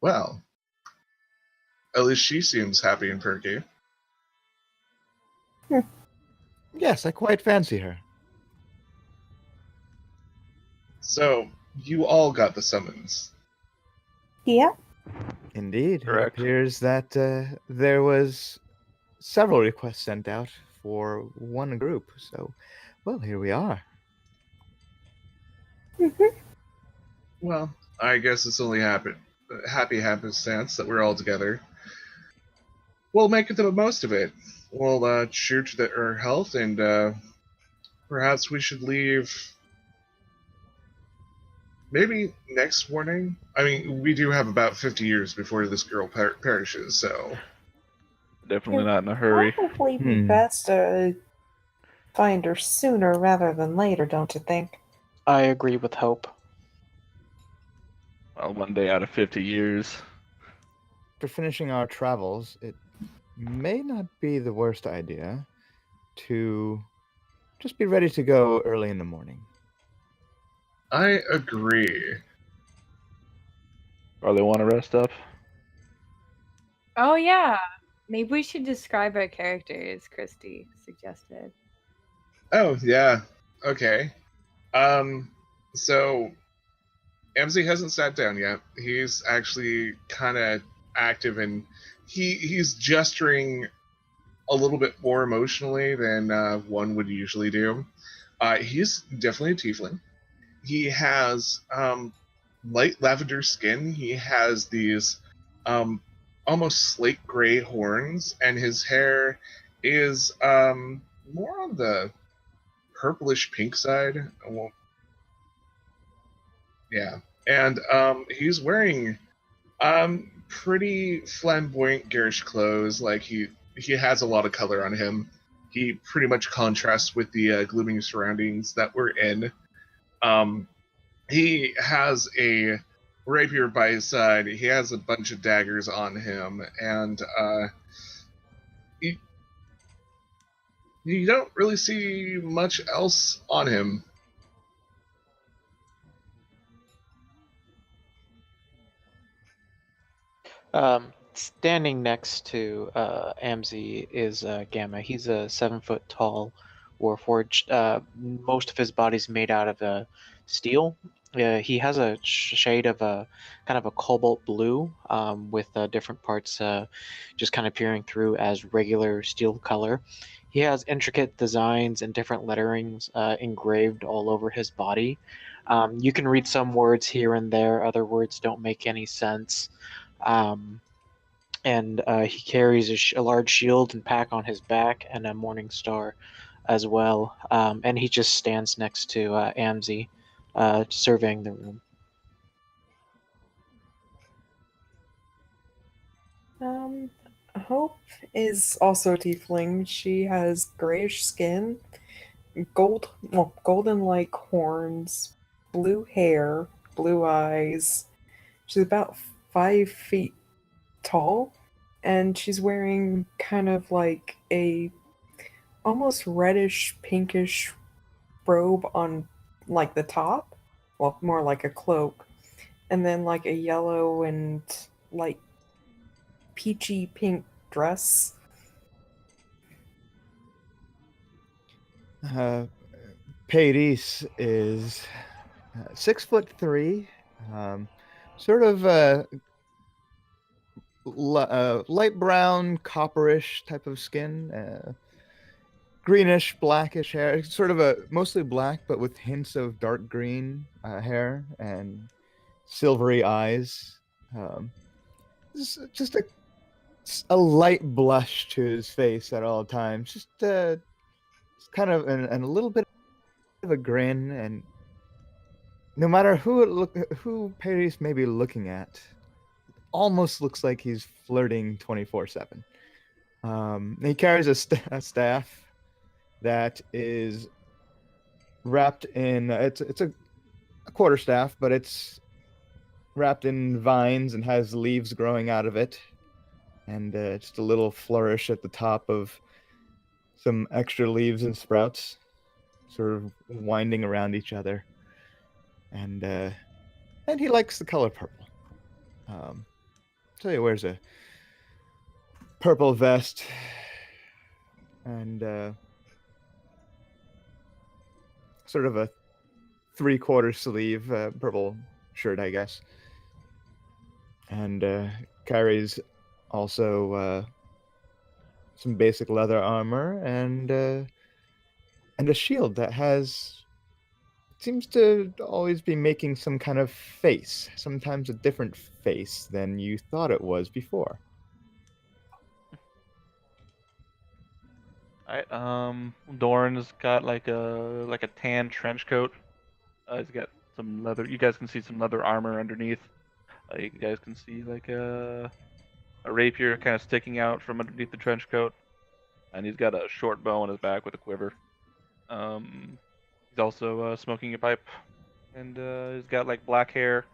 Well, at least she seems happy and perky. Yes, I quite fancy her. So, you all got the summons. Yeah. Indeed. Correct. It appears that there was several requests sent out for one group. So, well, here we are. Well, I guess it's only happy happenstance that we're all together. We'll make the most of it. We'll cheer to her health, and perhaps we should leave maybe next morning. I mean, we do have about 50 years before this girl perishes, so... Definitely not in a hurry. Probably be best to find her sooner rather than later, don't you think? I agree with Hope. Well, one day out of 50 years. For finishing our travels, it may not be the worst idea to just be ready to go early in the morning. I agree. Probably want to rest up. Oh yeah, maybe we should describe our characters. Kristi suggested. Oh, yeah. Okay. So MZ hasn't sat down yet. He's actually kind of active, and he's gesturing a little bit more emotionally than one would usually do. He's definitely a tiefling. He has light lavender skin. He has these almost slate gray horns, and his hair is more on the purplish pink side. Yeah, and he's wearing pretty flamboyant, garish clothes. Like he has a lot of color on him. He pretty much contrasts with the gloomy surroundings that we're in. He has a rapier by his side. He has a bunch of daggers on him, and you don't really see much else on him. Standing next to Amzi is Gamma. He's a 7-foot tall warforged. Most of his body's made out of steel. He has a shade of a kind of a cobalt blue with different parts just kind of peering through as regular steel color. He has intricate designs and different letterings engraved all over his body. You can read some words here and there. Other words don't make any sense. And he carries a large shield and pack on his back and a morning star as well. And he just stands next to Amzi, surveying the room. Hope is also a tiefling. She has grayish skin, golden-like horns, blue hair, blue eyes. She's about 5 feet tall, and she's wearing kind of like a almost reddish pinkish robe on like the top, well, more like a cloak, and then like a yellow and like peachy pink dress. Paris is 6'3", sort of light brown, copperish type of skin, greenish, blackish hair. Sort of a mostly black, but with hints of dark green hair and silvery eyes. Just a light blush to his face at all times. Just kind of and a little bit of a grin, and no matter who Paris may be looking at, almost looks like he's flirting 24/7. He carries a staff that is wrapped in it's a quarterstaff, but it's wrapped in vines and has leaves growing out of it, and just a little flourish at the top of some extra leaves and sprouts, sort of winding around each other. And he likes the color purple. So he wears a purple vest and sort of a 3/4 sleeve purple shirt, I guess. And carries also some basic leather armor and a shield that seems to always be making some kind of face, sometimes a different face than you thought it was before. Alright, Doran's got like a tan trench coat. He's got some leather. You guys can see some leather armor underneath. You guys can see like a rapier kind of sticking out from underneath the trench coat, and he's got a short bow on his back with a quiver. He's also smoking a pipe, and he's got like black hair.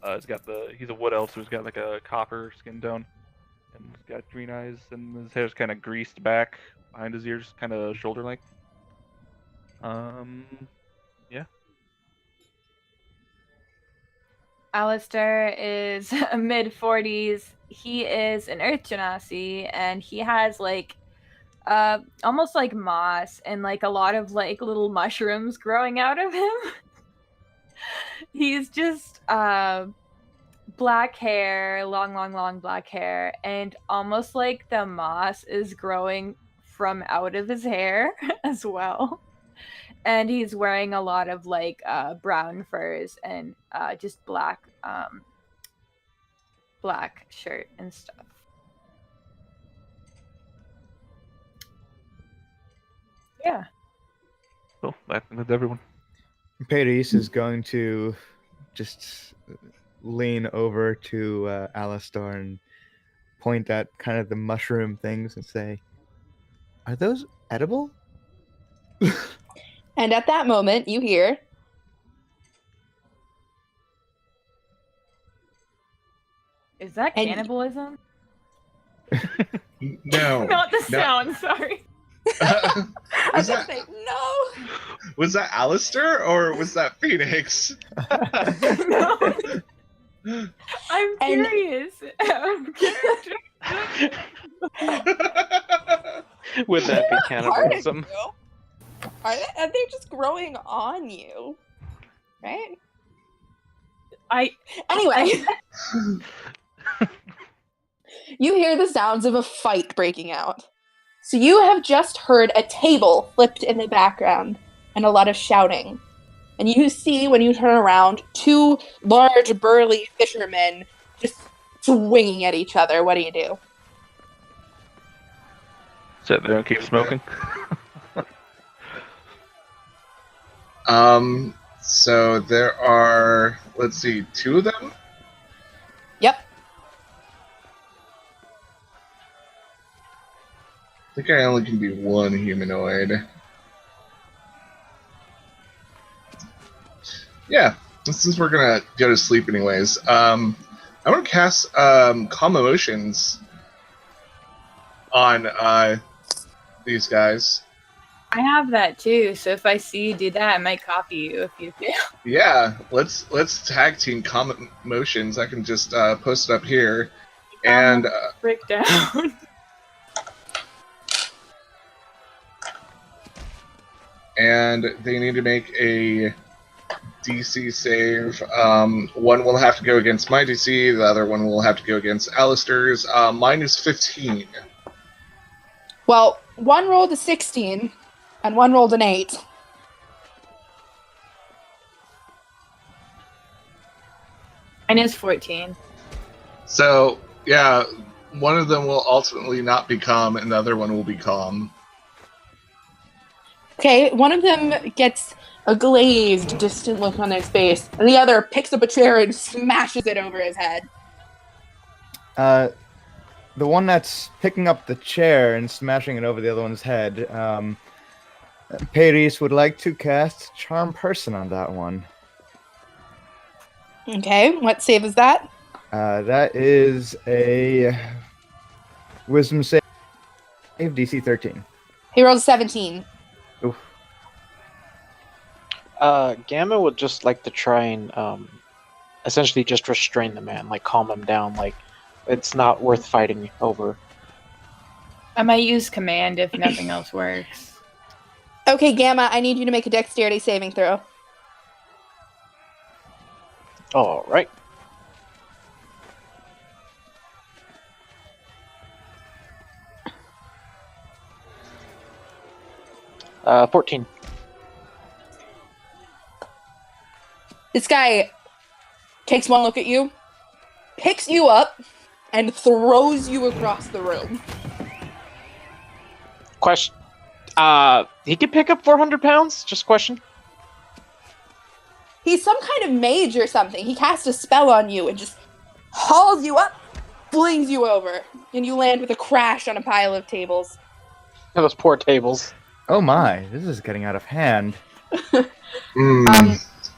He's a wood elf, so he's got like a copper skin tone, and he's got green eyes, and his hair's kind of greased back behind his ears, kind of shoulder length. Yeah. Alistair is mid-40s. He is an Earth Genasi, and he has like almost like moss and like a lot of like little mushrooms growing out of him. He's just black hair, long black hair, and almost like the moss is growing from out of his hair as well. And he's wearing a lot of like brown furs and just black shirt and stuff. Yeah. Cool. I think that's everyone. Paris is going to just lean over to Alistair and point at kind of the mushroom things and say, "Are those edible?" And at that moment, you hear, Is that And- cannibalism? No. Not the no. sound, sorry. I was that- gonna say, no. Was that Alistair or was that Phoenix? No. I'm And- curious. Would that be Part of cannibalism? you. Are they just growing on you? Right? Anyway, you hear the sounds of a fight breaking out. So you have just heard a table flipped in the background and a lot of shouting. And you see, when you turn around, two large, burly fishermen just swinging at each other. What do you do? Sit there and keep smoking. So there are, let's see, 2 of them? Yep. I think I only can be 1 humanoid. Yeah, since we're gonna go to sleep anyways, I want to cast Calm Emotions on these guys. I have that too, so if I see you do that, I might copy you if you fail. Yeah, let's tag team Calm Emotions. I can just post it up here, and Break down. and they need to make a DC save. One will have to go against my DC, the other one will have to go against Alistair's. Mine is 15. Well, one rolled a 16, and one rolled an 8. Mine is 14. So, yeah, one of them will ultimately not be calm, and the other one will be calm. Okay, one of them gets a glazed, distant look on his face, and the other picks up a chair and smashes it over his head. The one that's picking up the chair and smashing it over the other one's head, Paris would like to cast Charm Person on that one. Okay, what save is that? That is a Wisdom save, DC 13. He rolls a 17. Oof. Gamma would just like to try and essentially just restrain the man, like calm him down, like It's not worth fighting over. I might use command if nothing else works. Okay, Gamma, I need you to make a dexterity saving throw. All right. Uh, 14. This guy takes one look at you, picks you up, and throws you across the room. Question. He could pick up 400 pounds? Just question. He's some kind of mage or something. He casts a spell on you and just hauls you up, flings you over, and you land with a crash on a pile of tables. Those poor tables. Oh my, this is getting out of hand.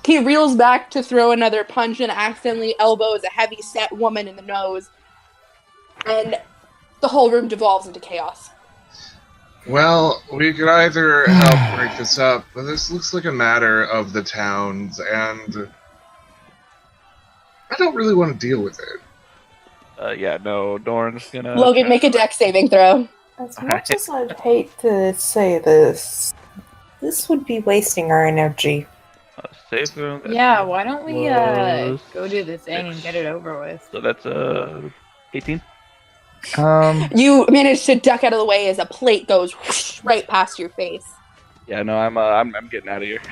He reels back to throw another punch and accidentally elbows a heavy-set woman in the nose. And the whole room devolves into chaos. Well, we could either help break this up, but this looks like a matter of the towns, and I don't really want to deal with it. Yeah, no, Dorn's gonna... Logan, make a dex saving throw. As much as I'd hate to say this, this would be wasting our energy. Safe room. Yeah, why don't we Plus go do the thing and get it over with? So that's 18. You manage to duck out of the way as a plate goes whoosh, right past your face. Yeah, no, I'm getting out of here.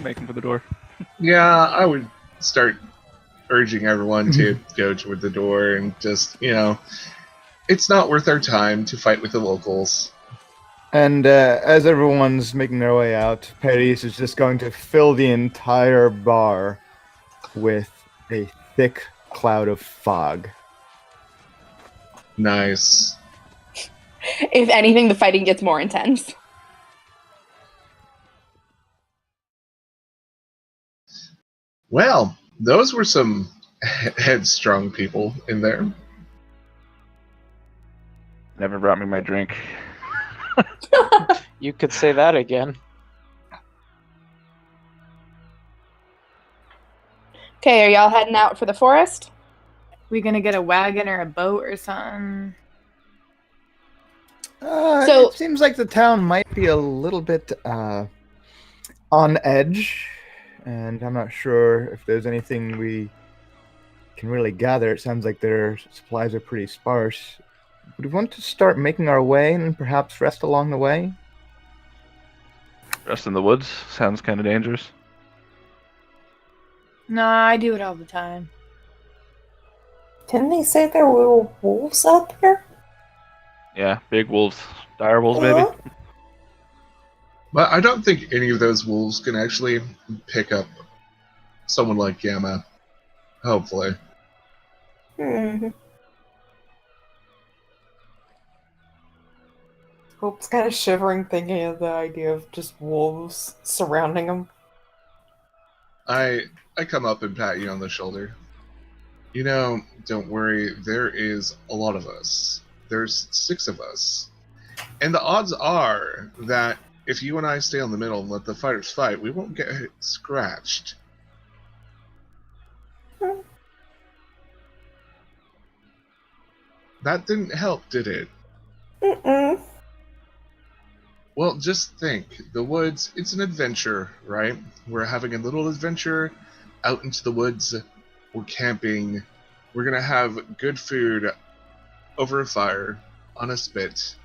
Making for the door. Yeah, I would start urging everyone to go toward the door and just, it's not worth our time to fight with the locals. And as everyone's making their way out, Paris is just going to fill the entire bar with a thick cloud of fog. Nice. If anything, the fighting gets more intense. Well, those were some headstrong people in there. Never brought me my drink. You could say that again. Okay, are y'all heading out for the forest? We gonna get a wagon or a boat or something? So- It seems like the town might be a little bit on edge, and I'm not sure if there's anything we can really gather. It sounds like their supplies are pretty sparse. Would we want to start making our way and perhaps rest along the way? Rest in the woods sounds kind of dangerous. Nah, I do it all the time. Didn't they say there were wolves out there? Yeah, big wolves. Dire wolves, maybe? But I don't think any of those wolves can actually pick up someone like Gamma. Hopefully. Hope's kind of shivering thinking of the idea of just wolves surrounding him. I come up and pat you on the shoulder. Don't worry, there is a lot of us. There's 6 of us. And the odds are that if you and I stay in the middle and let the fighters fight, we won't get scratched. That didn't help, did it? Mm-mm. Well, just think. The woods, it's an adventure, right? We're having a little adventure out into the woods. We're camping. We're going to have good food over a fire on a spit.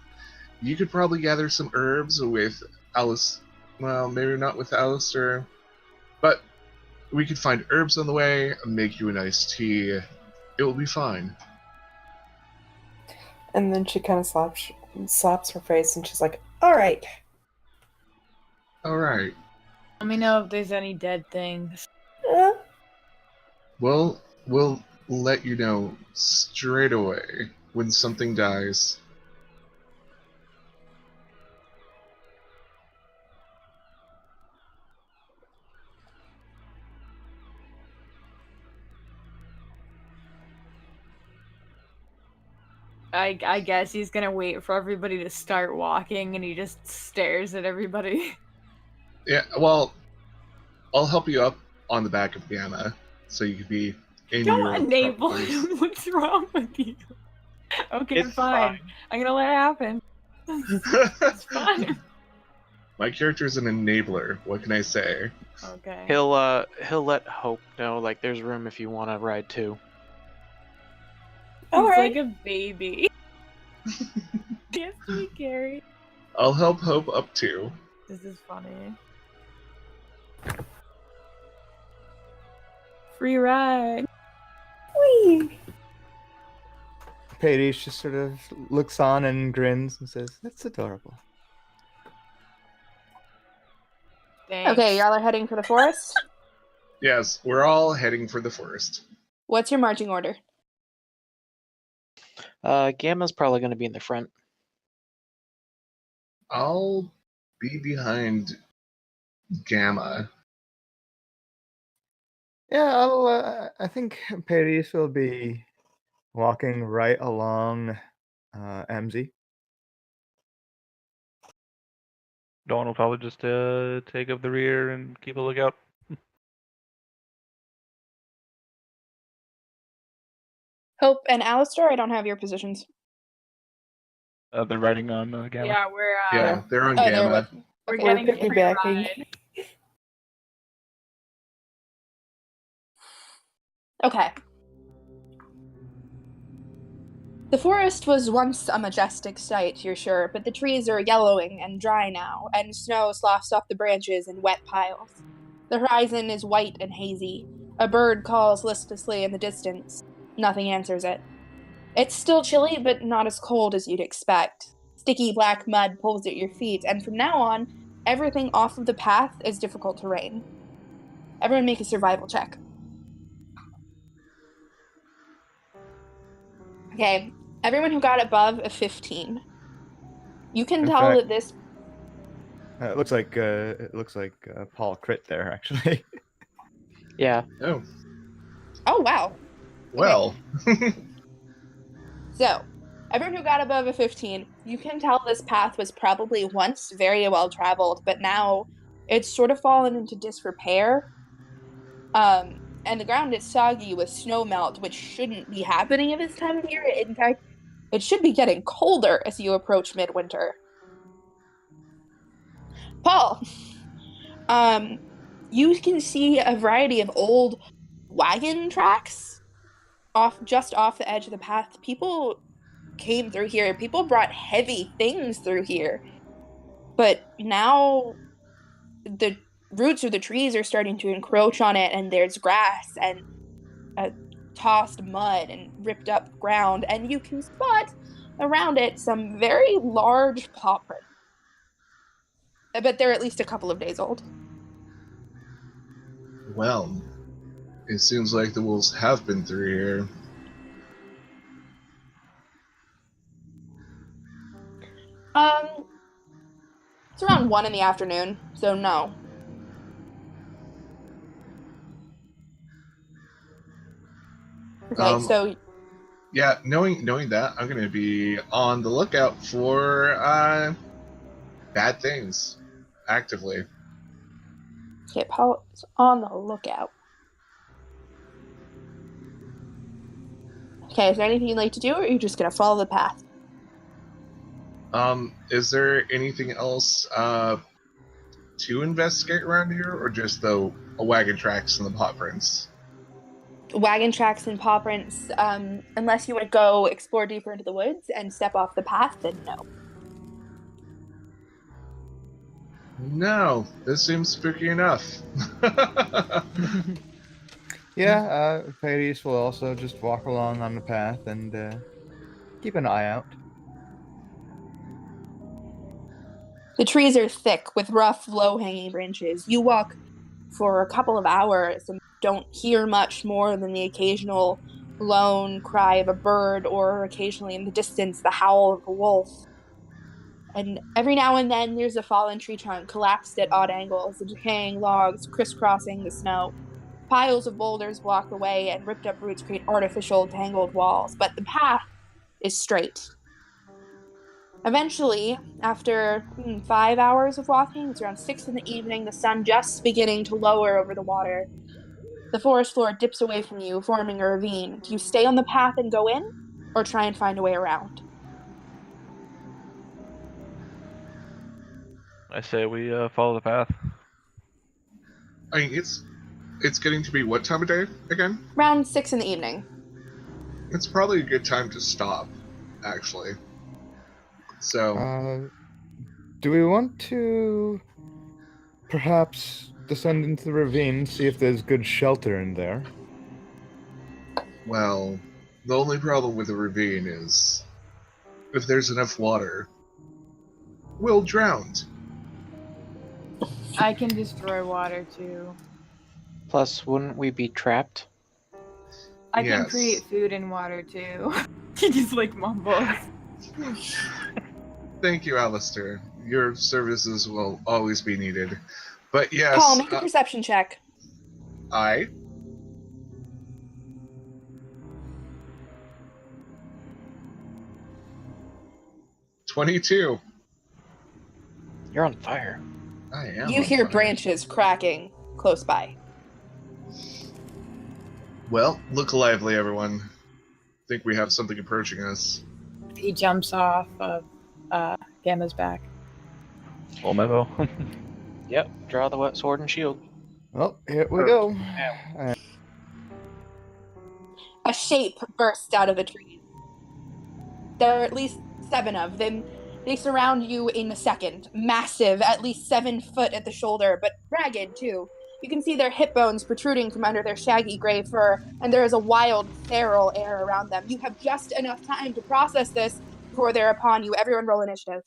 You could probably gather some herbs with Alice. Well, maybe not with Alistair. But we could find herbs on the way and make you a nice tea. It will be fine. And then she kind of slaps her face and she's like, alright. Alright. Let me know if there's any dead things. Well, we'll let you know straight away when something dies. I guess he's gonna wait for everybody to start walking and he just stares at everybody. Yeah, well, I'll help you up on the back of Gamma so you can be in Don't your enable properties. him. What's wrong with you? Okay, It's fine. I'm gonna let it happen. It's fine. My character is an enabler. What can I say? Okay. He'll let Hope know like there's room if you want to ride too. He's Alright. like a baby. He has to be carried. I'll help Hope up too. This is funny. Free ride. Whee! Peyton just sort of looks on and grins and says, "That's adorable." Thanks. Okay, y'all are heading for the forest. Yes, we're all heading for the forest. What's your marching order? Gamma's probably going to be in the front. I'll be behind Gamma. Yeah, I think Paris will be walking right along MZ. Dawn will probably just take up the rear and keep a lookout. Hope and Alistair, I don't have your positions. They're riding on Gamma. Yeah, we're Yeah, they're on Oh, they're Gamma. with. we're Okay. getting We're a free piggybacking. ride. Okay. The forest was once a majestic sight, you're sure, but the trees are yellowing and dry now, and snow sloughs off the branches in wet piles. The horizon is white and hazy. A bird calls listlessly in the distance. Nothing answers it. It's still chilly, but not as cold as you'd expect. Sticky black mud pulls at your feet, and from now on, everything off of the path is difficult terrain. Everyone make a survival check. Okay, everyone who got above a 15. You can In tell fact- that this. It looks like Paul crit there actually. Yeah. Oh, Oh, wow. well. So, everyone who got above a 15, you can tell this path was probably once very well traveled, but now it's sort of fallen into disrepair. And the ground is soggy with snow melt, which shouldn't be happening at this time of year. In fact, it should be getting colder as you approach midwinter. Paul, you can see a variety of old wagon tracks just off the edge of the path. People came through here. People brought heavy things through here. But now the roots of the trees are starting to encroach on it, and there's grass and tossed mud and ripped up ground, and you can spot around it some very large paw prints. I bet they're at least a couple of days old. Well, it seems like the wolves have been through here. It's around 1 in the afternoon, so no. Okay, so Yeah, knowing that, I'm going to be on the lookout for bad things actively. okay, Paul is on the lookout. Okay, is there anything you'd like to do, or are you just gonna follow the path? Is there anything else to investigate around here, or just the wagon tracks and the paw prints? Wagon tracks and paw prints, unless you want to go explore deeper into the woods and step off the path, then no. No, this seems spooky enough. Yeah, Paris will also just walk along on the path and keep an eye out. The trees are thick with rough, low-hanging branches. You walk for a couple of hours and don't hear much more than the occasional lone cry of a bird, or occasionally in the distance the howl of a wolf. And every now and then there's a fallen tree trunk collapsed at odd angles, and decaying logs crisscrossing the snow. Piles of boulders block the way, and ripped up roots create artificial tangled walls, but the path is straight. Eventually, after 5 hours of walking, it's around 6 in the evening, the sun just beginning to lower over the water, The forest floor dips away from you, forming a ravine. Do you stay on the path and go in, or try and find a way around? I say we follow the path. I mean, it's getting to be what time of day again? Around 6 in the evening. It's probably a good time to stop, actually. So, Do we want to perhaps descend into the ravine, see if there's good shelter in there? well, the only problem with the ravine is if there's enough water, we'll drown. I can destroy water too. Plus, wouldn't we be trapped? I can Yes. create food in water too. He just like mumbles. Thank you, Alistair. Your services will always be needed. But yes, Paul, make a perception check. I. $22. You're on fire. I am. You on hear fire. branches cracking close by. Well, look lively, everyone. Think we have something approaching us. He jumps off of Gamma's back. Full memo. Yep, draw the wet sword and shield. Well, here we go. A shape bursts out of the trees. There are at least 7 of them. They surround you in a second. Massive, at least 7 foot at the shoulder, but ragged too. You can see their hip bones protruding from under their shaggy gray fur, and there is a wild, feral air around them. You have just enough time to process this before they're upon you. Everyone roll initiative.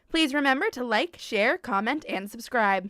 Please remember to like, share, comment, and subscribe.